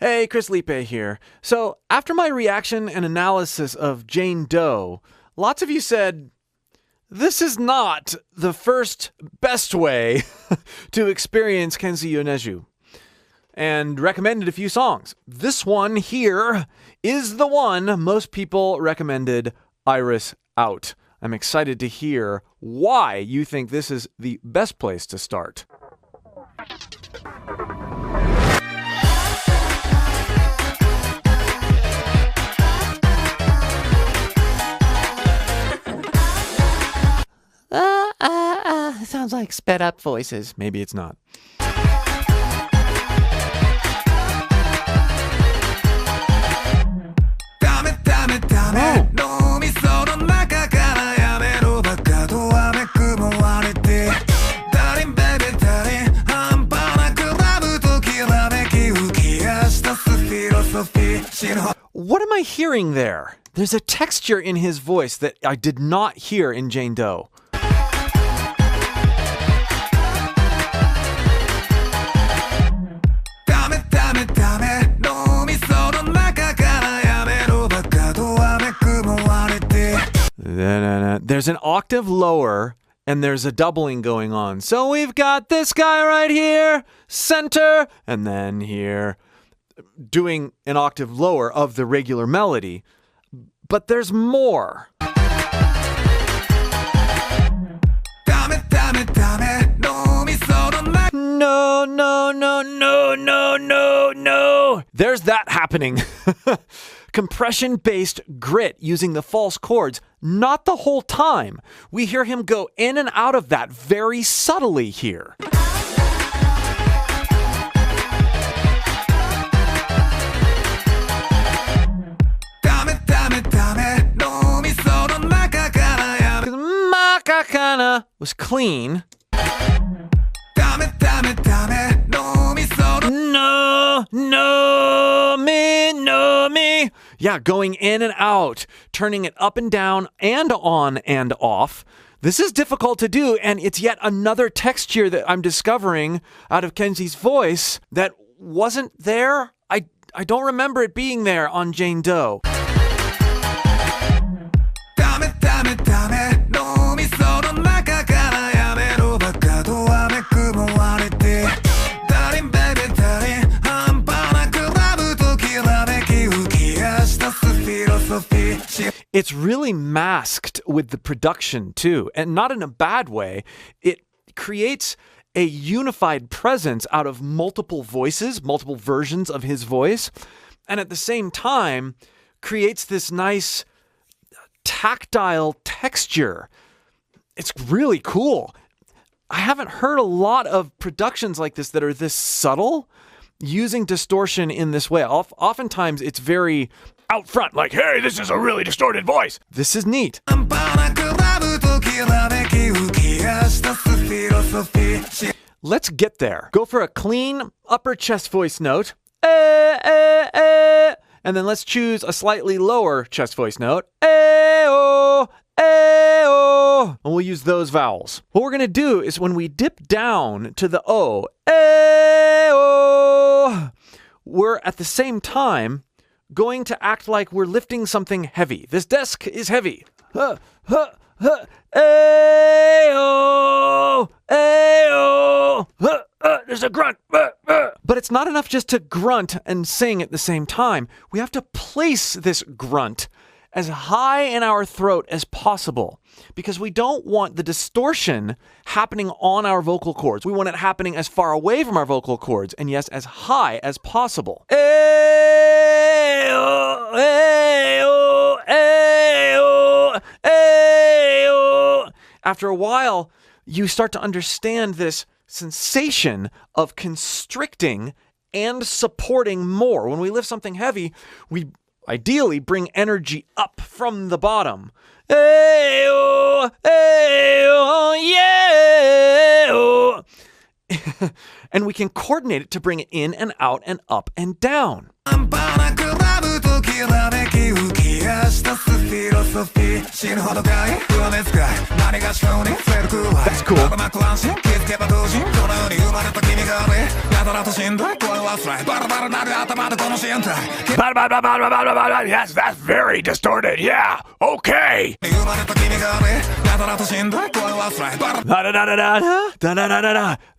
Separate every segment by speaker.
Speaker 1: Hey, Chris Liepe here. So, after my reaction and analysis of Jane Doe, lots of you said, this is not the first best way to experience Kenshi Yonezu, and recommended a few songs. This one here is the one most people recommended, Iris Out. I'm excited to hear why you think this is the best place to start. Sounds like sped up voices. Maybe it's not. What am I hearing there? There's a texture in his voice that I did not hear in Jane Doe. There's an octave lower and there's a doubling going on. So we've got this guy right here, center, and then here doing an octave lower of the regular melody. But there's more. No, no, no, no, no, no, no. There's that happening. Compression-based grit using the false chords, not the whole time. We hear him go in and out of that very subtly here. Makakana was clean. No me. Yeah, going in and out, turning it up and down and on and off. This is difficult to do, and it's yet another texture that I'm discovering out of Kenshi's voice that wasn't there. I don't remember it being there on Jane Doe. It's really masked with the production too, and not in a bad way. It creates a unified presence out of multiple voices, multiple versions of his voice, and at the same time creates this nice tactile texture. It's really cool. I haven't heard a lot of productions like this that are this subtle, using distortion in this way. Oftentimes it's very out front, like, hey, this is a really distorted voice. This is neat. Let's get there. Go for a clean upper chest voice note. And then let's choose a slightly lower chest voice note. And we'll use those vowels. What we're going to do is when we dip down to the O, we're at the same time going to act like we're lifting something heavy. This desk is heavy. There's a grunt. But it's not enough just to grunt and sing at the same time. We have to place this grunt as high in our throat as possible, because we don't want the distortion happening on our vocal cords. We want it happening as far away from our vocal cords, and yes, as high as possible. After a while, you start to understand this sensation of constricting and supporting more. When we lift something heavy, we ideally bring energy up from the bottom. And we can coordinate it to bring it in and out and up and down. That's cool.
Speaker 2: Yes, that's very distorted. Yeah, okay.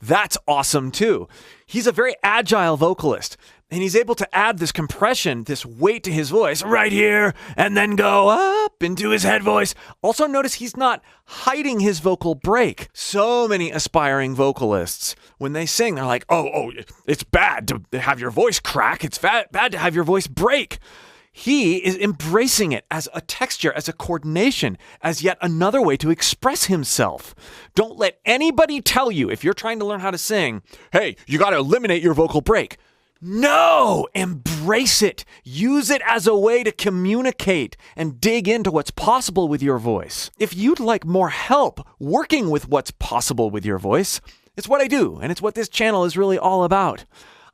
Speaker 1: That's awesome too. He's a very agile vocalist, and he's able to add this compression, this weight to his voice right here, and then go up into his head voice. Also notice he's not hiding his vocal break. So many aspiring vocalists, when they sing, they're like, oh, it's bad to have your voice crack. It's bad to have your voice break. He is embracing it as a texture, as a coordination, as yet another way to express himself. Don't let anybody tell you, if you're trying to learn how to sing, hey, you got to eliminate your vocal break. No! Embrace it. Use it as a way to communicate and dig into what's possible with your voice. If you'd like more help working with what's possible with your voice, it's what I do, and it's what this channel is really all about.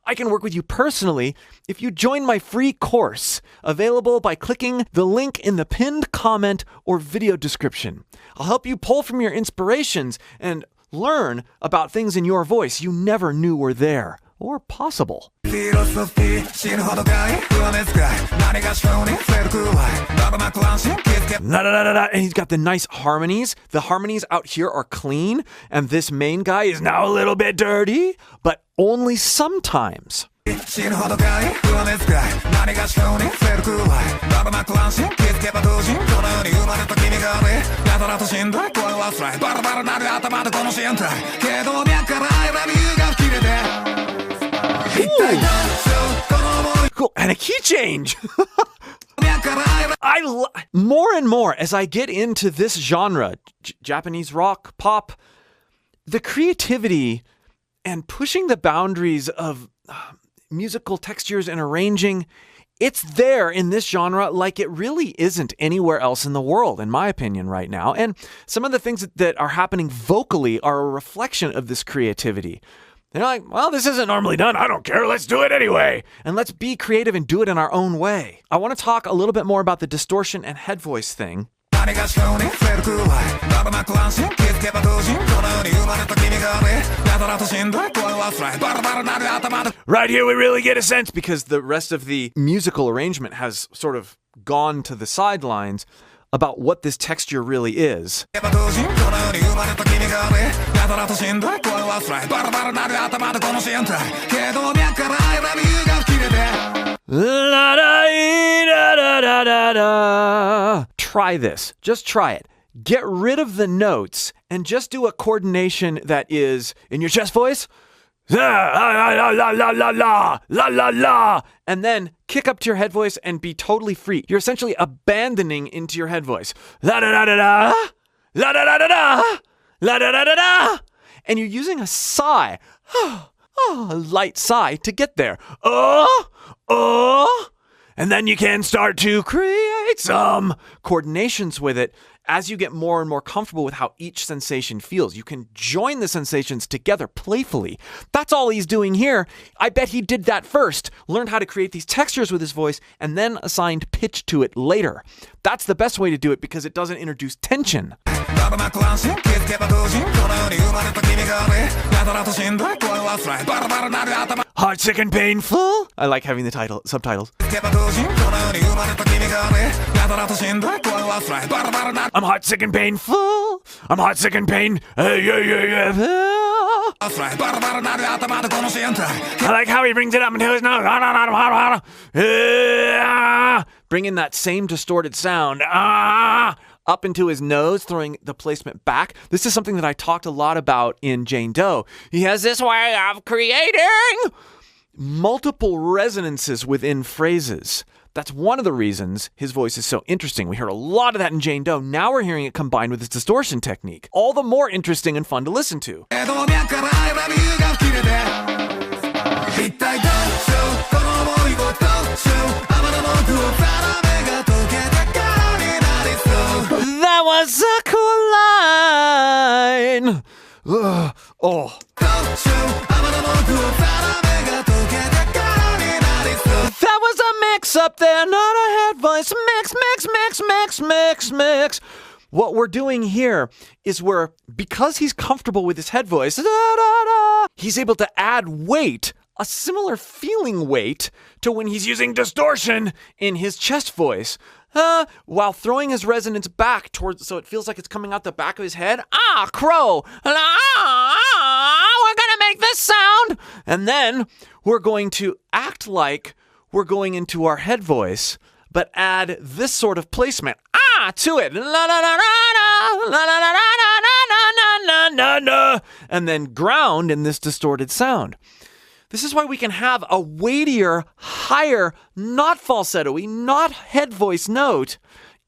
Speaker 1: I can work with you personally if you join my free course, available by clicking the link in the pinned comment or video description. I'll help you pull from your inspirations and learn about things in your voice you never knew were there or possible. And he's got the nice harmonies. The harmonies out here are clean, and this main guy is now a little bit dirty, but only sometimes. Cool. And a key change. More and more as I get into this genre, Japanese rock, pop, the creativity and pushing the boundaries of musical textures and arranging, it's there in this genre like it really isn't anywhere else in the world, in my opinion, right now. And some of the things that are happening vocally are a reflection of this creativity. They're like, well, this isn't normally done. I don't care. Let's do it anyway. And let's be creative and do it in our own way. I want to talk a little bit more about the distortion and head voice thing. Right here we really get a sense, because the rest of the musical arrangement has sort of gone to the sidelines, about what this texture really is. Try this. Just try it. Get rid of the notes and just do a coordination that is in your chest voice. La la la la la la la la, and then kick up to your head voice and be totally free. You're essentially abandoning into your head voice. La da da da da, la da da da da, la da da da da, and you're using a sigh, a light sigh to get there. And then you can start to create some coordinations with it. As you get more and more comfortable with how each sensation feels, you can join the sensations together playfully. That's all he's doing here. I bet he did that first, learned how to create these textures with his voice, and then assigned pitch to it later. That's the best way to do it because it doesn't introduce tension. Heart sick and painful. I like having the subtitles. I'm heart sick and painful. I'm heart sick and pain. I like how he brings it up into his nose. Bringing that same distorted sound up into his nose, throwing the placement back. This is something that I talked a lot about in Jane Doe. He has this way of creating multiple resonances within phrases. That's one of the reasons his voice is so interesting. We heard a lot of that in Jane Doe. Now we're hearing it combined with his distortion technique. All the more interesting and fun to listen to. That was a cool line. That was a mix voice up there, not a head voice. Mix, mix, mix, mix, mix, mix. What we're doing here is because he's comfortable with his head voice, he's able to add weight, a similar feeling weight to when he's using distortion in his chest voice, while throwing his resonance back towards, so it feels like it's coming out the back of his head. Crow. We're gonna make this sound. And then we're going to act like we're going into our head voice, but add this sort of placement to it. And then ground in this distorted sound. This is why we can have a weightier, higher, not falsetto-y, not head voice note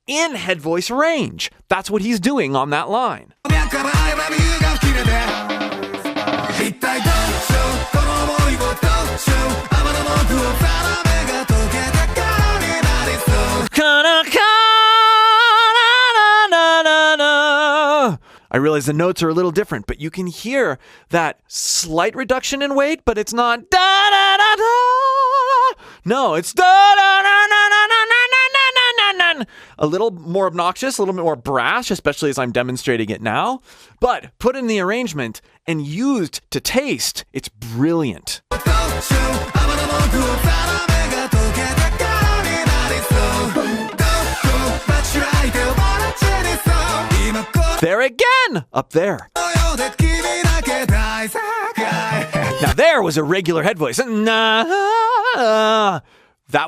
Speaker 1: in head voice range. That's what he's doing on that line. I realize the notes are a little different, but you can hear that slight reduction in weight, but it's not da da da da. No, it's da da da da da da da da. A little more obnoxious, a little bit more brash, especially as I'm demonstrating it now. But put in the arrangement and used to taste, it's brilliant. There again, up there. Now there was a regular head voice. That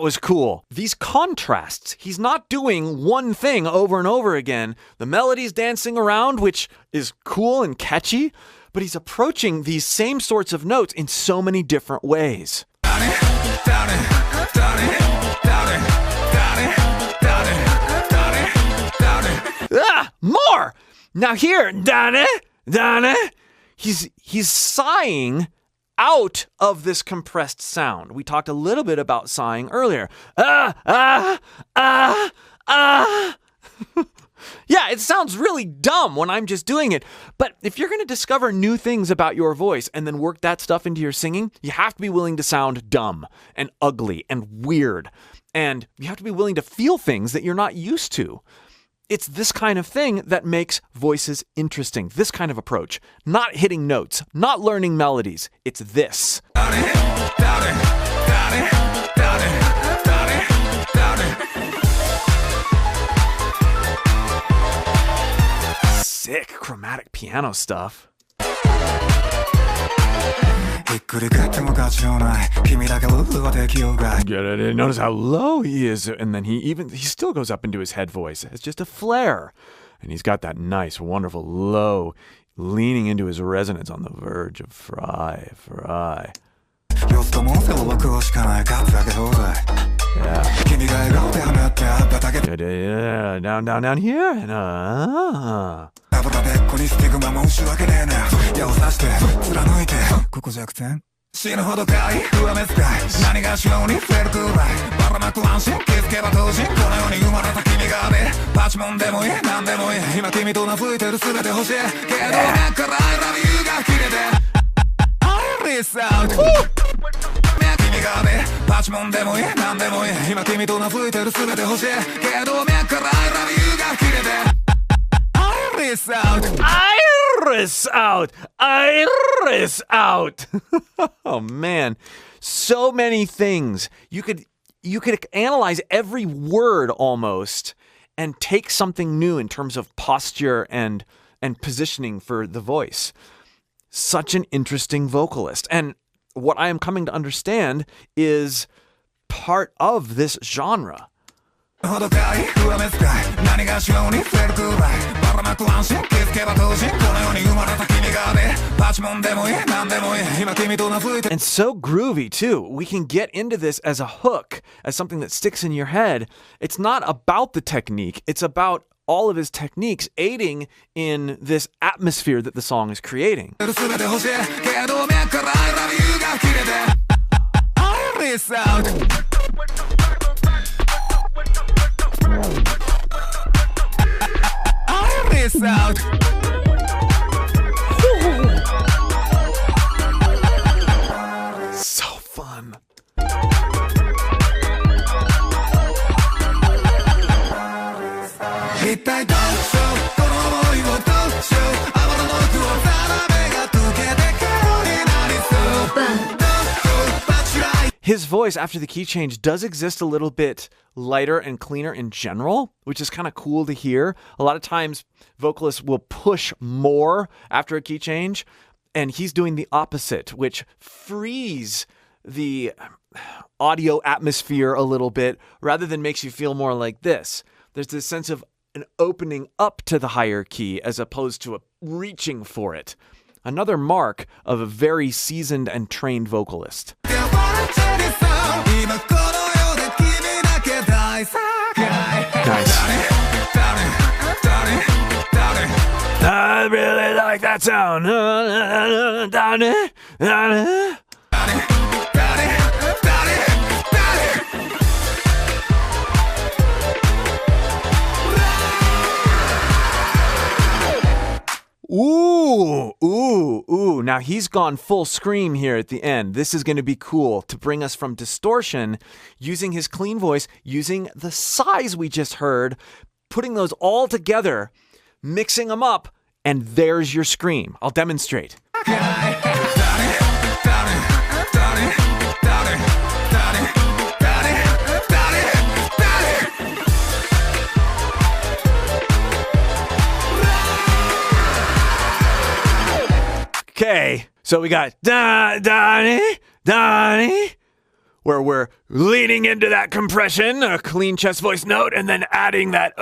Speaker 1: was cool. These contrasts, he's not doing one thing over and over again. The melody's dancing around, which is cool and catchy, but he's approaching these same sorts of notes in so many different ways. More! Now here, he's sighing out of this compressed sound. We talked a little bit about sighing earlier. Yeah, it sounds really dumb when I'm just doing it. But if you're going to discover new things about your voice and then work that stuff into your singing, you have to be willing to sound dumb and ugly and weird. And you have to be willing to feel things that you're not used to. It's this kind of thing that makes voices interesting. This kind of approach. Not hitting notes, not learning melodies. It's this. Sick chromatic piano stuff. Notice how low he is, and then he still goes up into his head voice. It's just a flare. And he's got that nice, wonderful low, leaning into his resonance on the verge of fry. Yeah. Down here. And Iris out. Oh man, so many things. You could analyze every word almost and take something new in terms of posture and positioning for the voice. Such an interesting vocalist. And what I am coming to understand is part of this genre. And so groovy too. We can get into this as a hook, as something that sticks in your head. It's not about the technique, it's about all of his techniques aiding in this atmosphere that the song is creating. Out. So fun. his voice after the key change does exist a little bit lighter and cleaner in general, which is kind of cool to hear. A lot of times vocalists will push more after a key change, and he's doing the opposite, which frees the audio atmosphere a little bit rather than makes you feel more like this. There's this sense of an opening up to the higher key as opposed to a reaching for it. Another mark of a very seasoned and trained vocalist. Nice. I really like that sound. Ooh. Now he's gone full scream here at the end. This is going to be cool to bring us from distortion, using his clean voice, using the size we just heard, putting those all together, mixing them up, and there's your scream. I'll demonstrate. Okay, so we got Donnie, where we're leaning into that compression, a clean chest voice note, and then adding that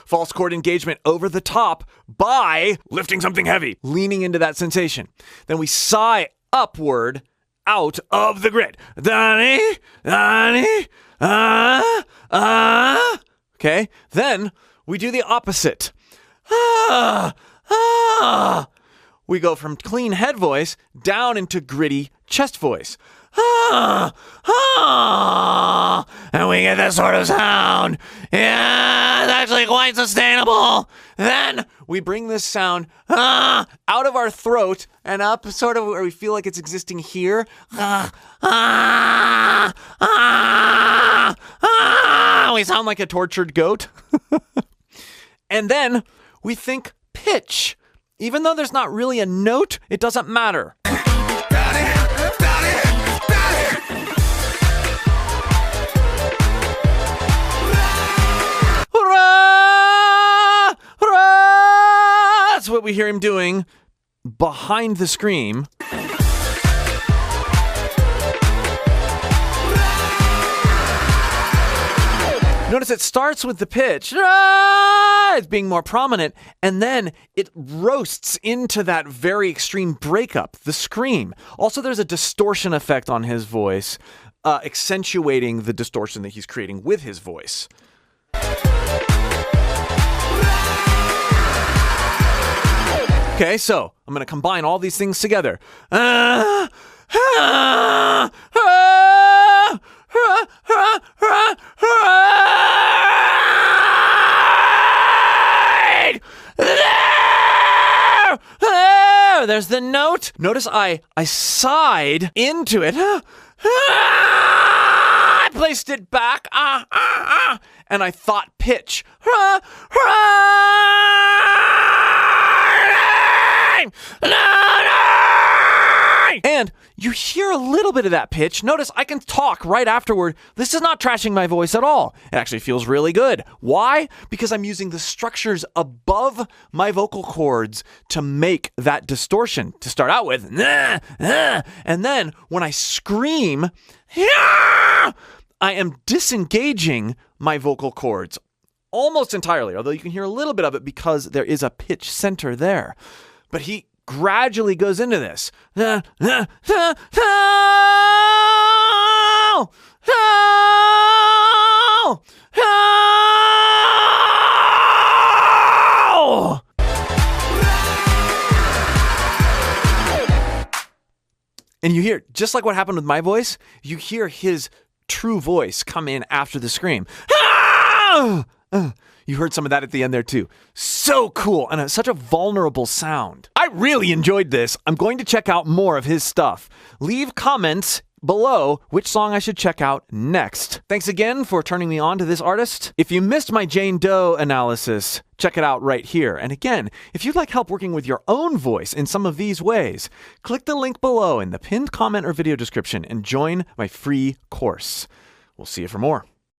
Speaker 1: false chord engagement over the top by
Speaker 2: Lifting something heavy.
Speaker 1: leaning into that sensation. Then we sigh upward out of the grid. Donnie, okay, then we do the opposite. We go from clean head voice down into gritty chest voice. And we get this sort of sound. Yeah, it's actually quite sustainable. Then we bring this sound out of our throat and up sort of where we feel like it's existing here. We sound like a tortured goat. And then we think pitch. Even though there's not really a note, it doesn't matter. That's what we hear him doing behind the scream. Notice it starts with the pitch. It's being more prominent, and then it roasts into that very extreme breakup, the scream. Also, there's a distortion effect on his voice, accentuating the distortion that he's creating with his voice. Okay, so I'm going to combine all these things together. There's the note. Notice I sighed into it. I placed it back. And I thought pitch. And you hear a little bit of that pitch. Notice I can talk right afterward. This is not trashing my voice at all. It actually feels really good. Why? Because I'm using the structures above my vocal cords to make that distortion. To start out with, and then when I scream, I am disengaging my vocal cords almost entirely, although you can hear a little bit of it because there is a pitch center there. But he gradually goes into this. And you hear, just like what happened with my voice, you hear his true voice come in after the scream. You heard some of that at the end there too. So cool, and such a vulnerable sound. I really enjoyed this. I'm going to check out more of his stuff. Leave comments below which song I should check out next. Thanks again for turning me on to this artist. If you missed my Jane Doe analysis, check it out right here. And again, if you'd like help working with your own voice in some of these ways, click the link below in the pinned comment or video description and join my free course. We'll see you for more.